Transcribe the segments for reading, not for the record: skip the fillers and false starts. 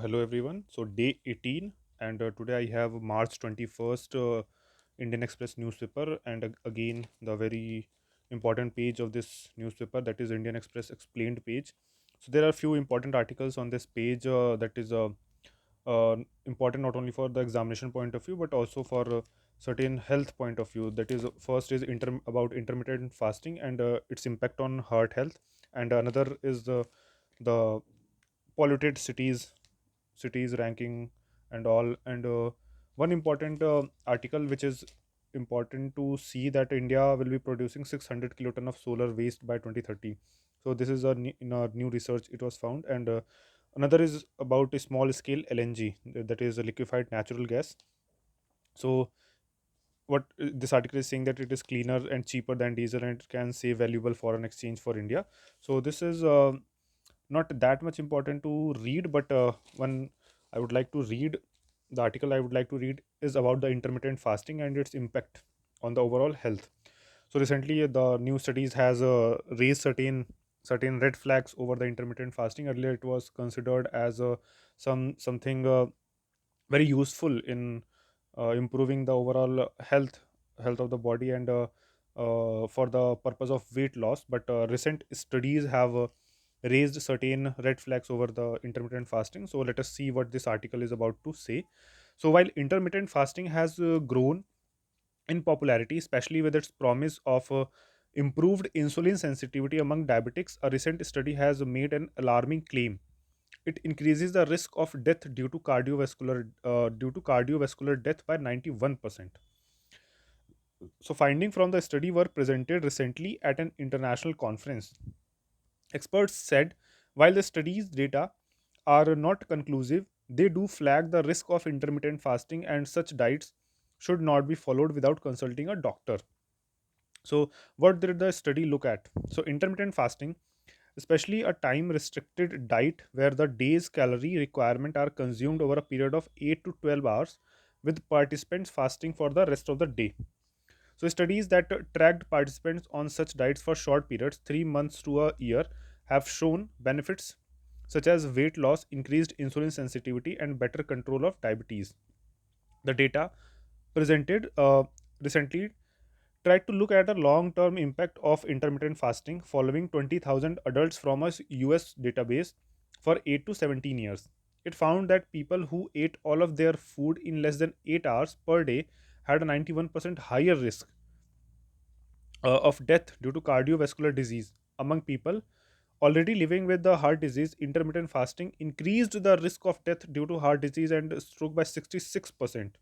Hello everyone. So day 18 and today I have March 21st Indian Express newspaper and again the very important page of this newspaper, that is Indian Express explained page. So there are few important articles on this page that is important not only for the examination point of view but also for certain health point of view. That is first is about intermittent fasting and its impact on heart health, and another is the polluted cities ranking and all, and one important article which is important to see, that India will be producing 600 kiloton of solar waste by 2030. So this is in our new research it was found, and another is about a small scale LNG, that is a liquefied natural gas. So what this article is saying, that it is cleaner and cheaper than diesel and it can save valuable foreign exchange for India. So this is not that much important to read, but one I would like to read, the article I would like to read is about the intermittent fasting and its impact on the overall health. So recently the new studies has raised certain red flags over the intermittent fasting. Earlier it was considered as something very useful in improving the overall health of the body, and for the purpose of weight loss, but recent studies have raised certain red flags over the intermittent fasting. So let us see what this article is about to say. So while intermittent fasting has grown in popularity, especially with its promise of improved insulin sensitivity among diabetics, a recent study has made an alarming claim: it increases the risk of death due to cardiovascular death by 91%. So findings from the study were presented recently at an international conference. Experts said while the study's data are not conclusive, they do flag the risk of intermittent fasting, and such diets should not be followed without consulting a doctor. So what did the study look at? So intermittent fasting, especially a time restricted diet where the day's calorie requirement are consumed over a period of 8 to 12 hours, with participants fasting for the rest of the day. So studies that tracked participants on such diets for short periods, 3 months to a year, have shown benefits such as weight loss, increased insulin sensitivity, and better control of diabetes. The data presented recently tried to look at the long term impact of intermittent fasting following 20,000 adults from a US database for 8 to 17 years. It found that people who ate all of their food in less than 8 hours per day had a 91% higher risk of death due to cardiovascular disease. Among people already living with the heart disease, intermittent fasting increased the risk of death due to heart disease and stroke by 66%.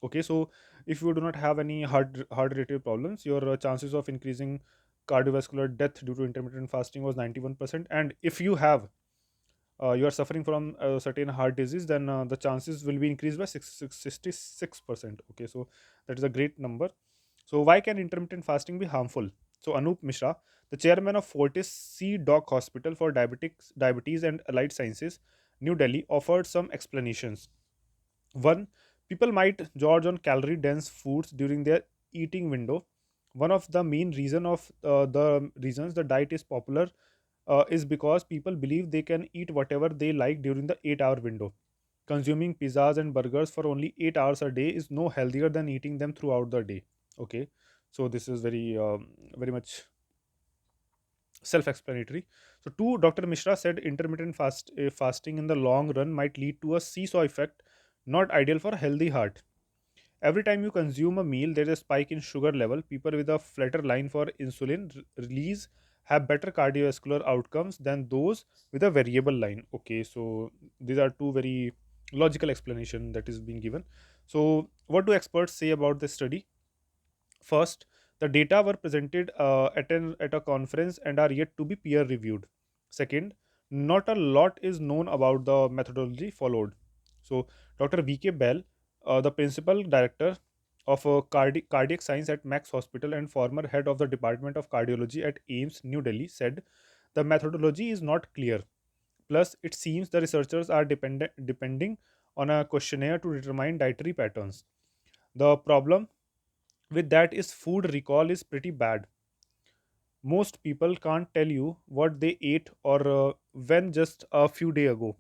Okay, so if you do not have any heart related problems, your chances of increasing cardiovascular death due to intermittent fasting was 91%. And if you have you are suffering from a certain heart disease, then the chances will be increased by 66%. Okay, so that is a great number. So why can intermittent fasting be harmful? So Anup Mishra, the chairman of Fortis C Doc Hospital for Diabetes and Allied Sciences, New Delhi, offered some explanations. One, people might gorge on calorie dense foods during their eating window. One of the main the reasons the diet is popular is because people believe they can eat whatever they like during the 8-hour window. Consuming pizzas and burgers for only 8 hours a day is no healthier than eating them throughout the day. Okay, so this is very much self-explanatory. So, two, Dr. Mishra said intermittent fasting in the long run might lead to a seesaw effect, not ideal for a healthy heart. Every time you consume a meal, there is a spike in sugar level. People with a flatter line for insulin release have better cardiovascular outcomes than those with a variable line. Okay, so these are two very logical explanation that is being given. So, what do experts say about this study? First, the data were presented at a conference and are yet to be peer reviewed. Second, not a lot is known about the methodology followed. So, Dr. V.K. Bell, the principal director of cardiac science at Max Hospital and former head of the Department of Cardiology at AIMS, New Delhi, said the methodology is not clear. Plus, it seems the researchers are depending on a questionnaire to determine dietary patterns. The problem with that is food recall is pretty bad. Most people can't tell you what they ate or when just a few days ago.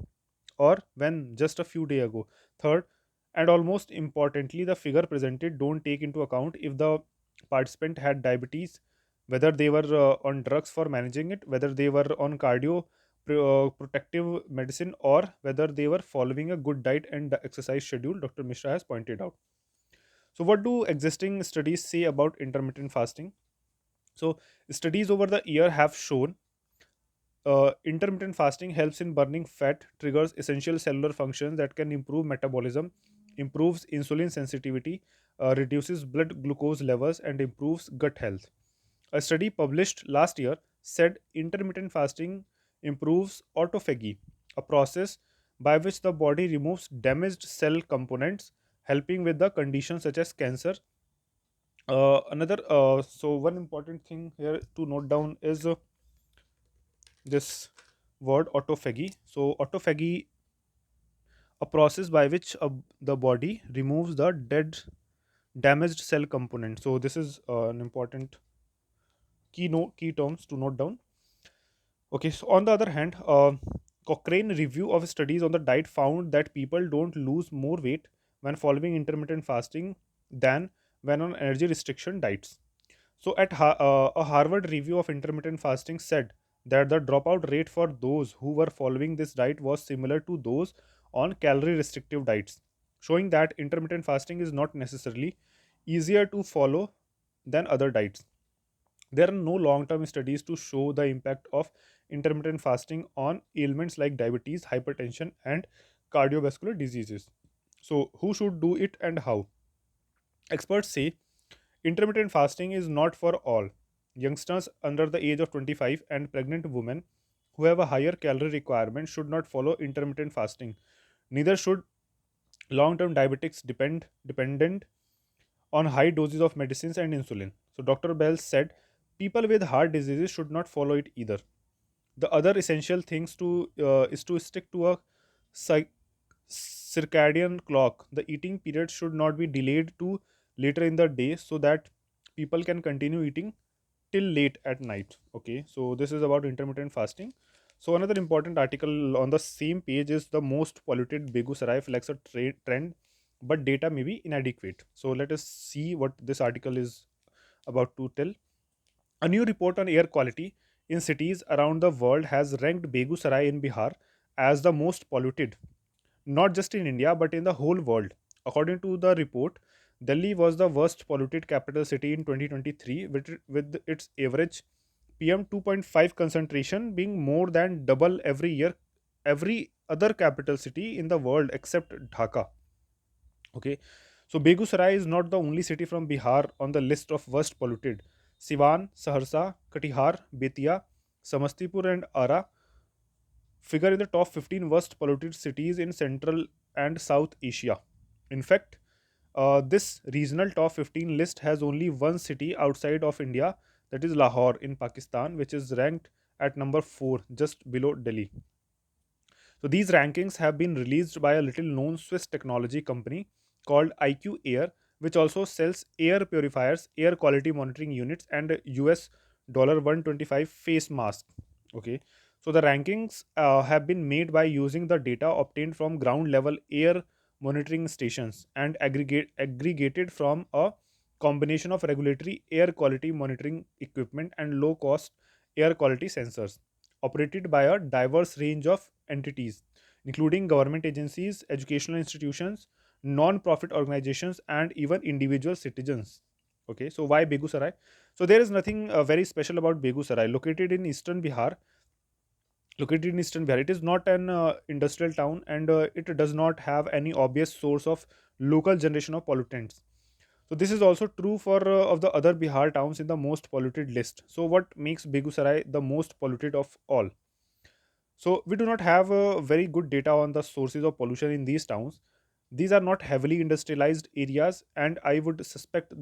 or when just a few days ago. Third, and almost importantly, the figure presented don't take into account if the participant had diabetes, whether they were on drugs for managing it, whether they were on protective medicine, or whether they were following a good diet and exercise schedule, Dr. Mishra has pointed out. So, what do existing studies say about intermittent fasting? So, studies over the year have shown intermittent fasting helps in burning fat, triggers essential cellular functions that can improve metabolism, improves insulin sensitivity, reduces blood glucose levels, and improves gut health. A study published last year said intermittent fasting improves autophagy, a process by which the body removes damaged cell components, helping with the conditions such as cancer. So one important thing here to note down is this word autophagy. So autophagy, a process by which the body removes the damaged cell component. So this is an important key terms to note down. Okay, so on the other hand, Cochrane review of studies on the diet found that people don't lose more weight when following intermittent fasting than when on energy restriction diets. So, a Harvard review of intermittent fasting said that the dropout rate for those who were following this diet was similar to those on calorie restrictive diets, showing that intermittent fasting is not necessarily easier to follow than other diets. There are no long term studies to show the impact of intermittent fasting on ailments like diabetes, hypertension, and cardiovascular diseases. So, who should do it and how? Experts say intermittent fasting is not for all. Youngsters under the age of 25 and pregnant women who have a higher calorie requirement should not follow intermittent fasting. Neither should long-term diabetics dependent on high doses of medicines and insulin. So Dr. Bell said people with heart diseases should not follow it either. The other essential things to is to stick to a cy- circadian clock. The eating period should not be delayed to later in the day so that people can continue eating till late at night. Okay, so this is about intermittent fasting. So another important article on the same page is the most polluted Begusarai flags a trend, but data may be inadequate. So let us see what this article is about to tell. A new report on air quality in cities around the world has ranked Begusarai in Bihar as the most polluted, not just in India but in the whole world. According to the report, Delhi was the worst polluted capital city in 2023, with its average PM 2.5 concentration being more than double every year, every other capital city in the world except Dhaka. Okay, so Begusarai is not the only city from Bihar on the list of worst polluted. Siwan, Saharsa, Katihar, Betia, Samastipur, and Ara figure in the top 15 worst polluted cities in Central and South Asia. In fact, this regional top 15 list has only one city outside of India, that is Lahore in Pakistan, which is ranked at number 4, just below Delhi. So these rankings have been released by a little known Swiss technology company called IQ Air, which also sells air purifiers, air quality monitoring units, and US dollar 125 face masks. Okay. So the rankings have been made by using the data obtained from ground level air monitoring stations and aggregated from a combination of regulatory air quality monitoring equipment and low cost air quality sensors operated by a diverse range of entities, including government agencies, educational institutions, non-profit organizations, and even individual citizens. Okay, so why Begusarai? So there is nothing very special about Begusarai, located in eastern Bihar. It is not an industrial town, and it does not have any obvious source of local generation of pollutants. So this is also true for of the other Bihar towns in the most polluted list. So what makes Begusarai the most polluted of all? So we do not have very good data on the sources of pollution in these towns. These are not heavily industrialized areas, and I would suspect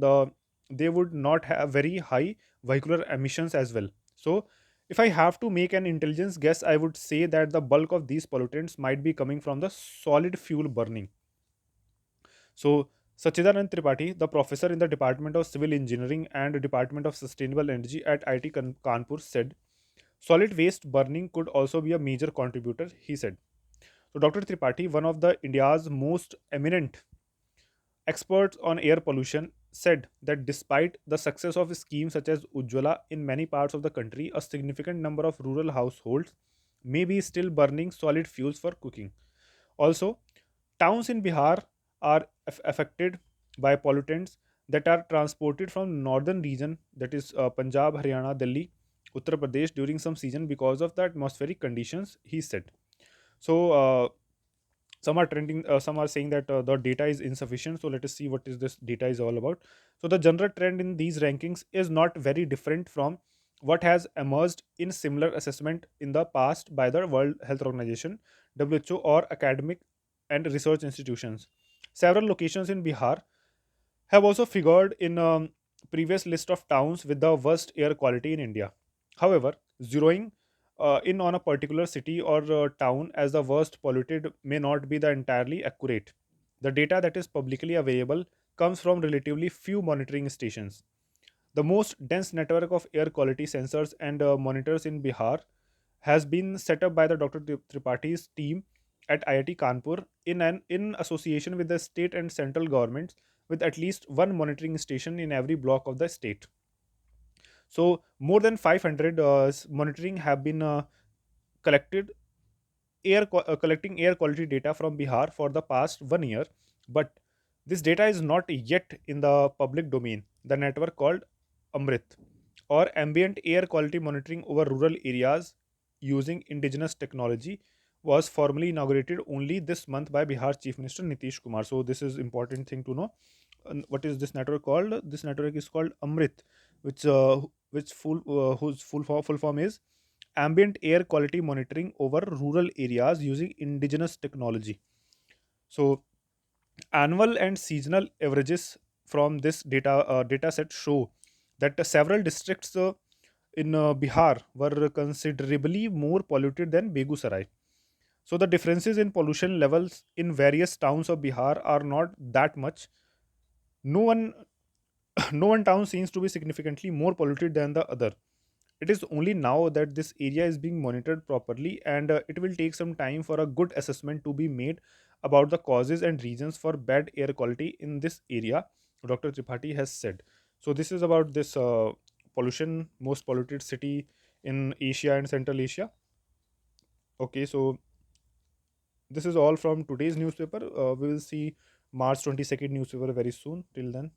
they would not have very high vehicular emissions as well. So if I have to make an intelligence guess, I would say that the bulk of these pollutants might be coming from the solid fuel burning. So Sachidanand Tripathi, the professor in the Department of Civil Engineering and Department of Sustainable Energy at IIT Kanpur, said solid waste burning could also be a major contributor, he said. So Dr. Tripathi, one of the India's most eminent experts on air pollution, said that despite the success of schemes such as Ujjwala in many parts of the country, a significant number of rural households may be still burning solid fuels for cooking. Also, towns in Bihar are affected by pollutants that are transported from northern region, that is Punjab, Haryana, Delhi, Uttar Pradesh, during some season because of the atmospheric conditions, he said. So some are trending, some are saying that the data is insufficient. So let us see what is this data is all about. So the general trend in these rankings is not very different from what has emerged in similar assessment in the past by the World Health Organization, WHO, or academic and research institutions. Several locations in Bihar have also figured in previous list of towns with the worst air quality in India. However, zeroing in on a particular city or town as the worst polluted may not be the entirely accurate. The data that is publicly available comes from relatively few monitoring stations. The most dense network of air quality sensors and monitors in Bihar has been set up by the Dr. Tripathi's team at IIT Kanpur in association with the state and central governments, with at least one monitoring station in every block of the state. So more than 500 monitoring have been collected collecting air quality data from Bihar for the past 1 year, but this data is not yet in the public domain. The network called Amrit, or ambient air quality monitoring over rural areas using indigenous technology, was formally inaugurated only this month by Bihar Chief Minister Nitish Kumar. So this is important thing to know. And what is this network called? This network is called Amrit, which whose full form is ambient air quality monitoring over rural areas using indigenous technology. So annual and seasonal averages from this data set show that several districts in Bihar were considerably more polluted than Begusarai. So the differences in pollution levels in various towns of Bihar are not that much. No one no one town seems to be significantly more polluted than the other. It is only now that this area is being monitored properly, and it will take some time for a good assessment to be made about the causes and reasons for bad air quality in this area, Dr. Tripathi has said. So, this is about this pollution, most polluted city in Asia and Central Asia. Okay, so this is all from today's newspaper. We will see March 22nd newspaper very soon. Till then.